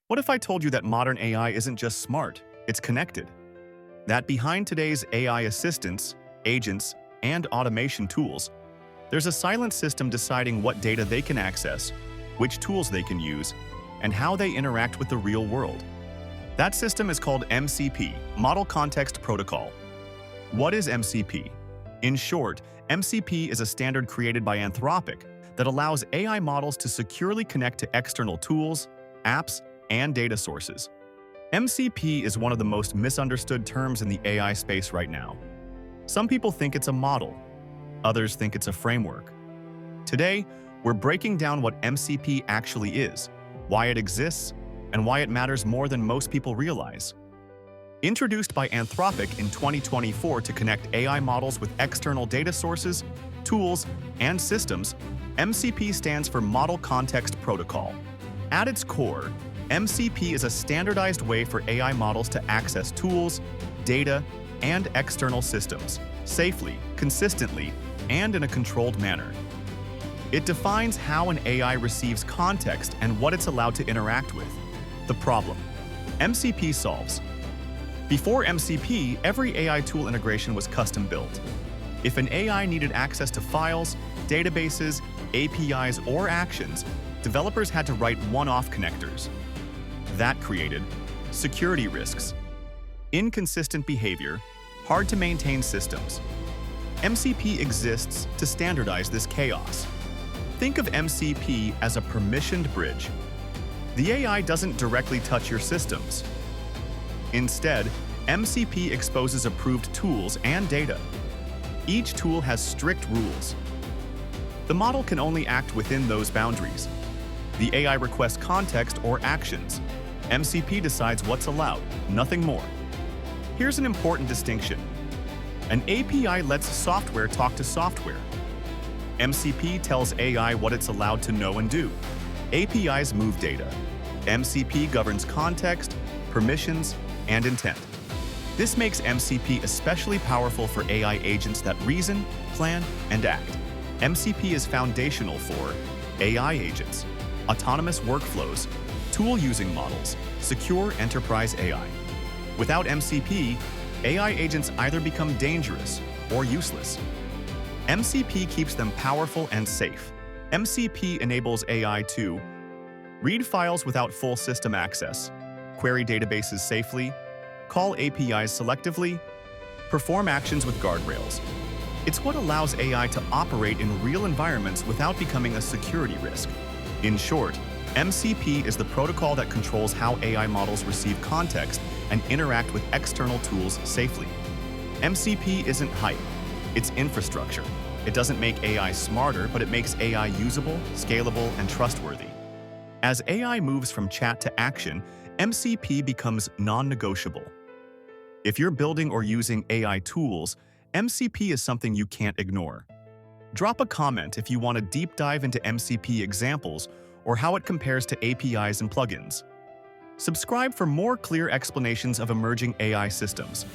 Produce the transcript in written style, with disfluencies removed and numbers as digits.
What if I told you that modern AI isn't just smart, it's connected? That behind today's AI assistants, agents, and automation tools, there's a silent system deciding what data they can access, which tools they can use, and how they interact with the real world. That system is called MCP, Model Context Protocol. What is MCP? In short, MCP is a standard created by Anthropic that allows AI models to securely connect to external tools, apps, and data sources. MCP is one of the most misunderstood terms in the AI space right now. Some people think it's a model, others think it's a framework. Today, we're breaking down what MCP actually is, why it exists, and why it matters more than most people realize. Introduced by Anthropic in 2024 to connect AI models with external data sources, tools, and systems, MCP stands for Model Context Protocol. At its core, MCP is a standardized way for AI models to access tools, data, and external systems safely, consistently, and in a controlled manner. It defines how an AI receives context and what it's allowed to interact with. The problem MCP solves. Before MCP, every AI tool integration was custom-built. If an AI needed access to files, databases, APIs, or actions, developers had to write one-off connectors. That created security risks, inconsistent behavior, hard-to-maintain systems. MCP exists to standardize this chaos. Think of MCP as a permissioned bridge. The AI doesn't directly touch your systems. Instead, MCP exposes approved tools and data. Each tool has strict rules. The model can only act within those boundaries. The AI requests context or actions. MCP decides what's allowed, nothing more. Here's an important distinction. An API lets software talk to software. MCP tells AI what it's allowed to know and do. APIs move data. MCP governs context, permissions, and intent. This makes MCP especially powerful for AI agents that reason, plan, and act. MCP is foundational for AI agents, autonomous workflows, tool-using models, secure enterprise AI. Without MCP, AI agents either become dangerous or useless. MCP keeps them powerful and safe. MCP enables AI to read files without full system access, query databases safely, call APIs selectively, perform actions with guardrails. It's what allows AI to operate in real environments without becoming a security risk. In short, MCP is the protocol that controls how AI models receive context and interact with external tools safely. MCP isn't hype, it's infrastructure. It doesn't make AI smarter, but it makes AI usable, scalable, and trustworthy. As AI moves from chat to action, MCP becomes non-negotiable. If you're building or using AI tools, MCP is something you can't ignore. Drop a comment if you want a deep dive into MCP examples or how it compares to APIs and plugins. Subscribe for more clear explanations of emerging AI systems.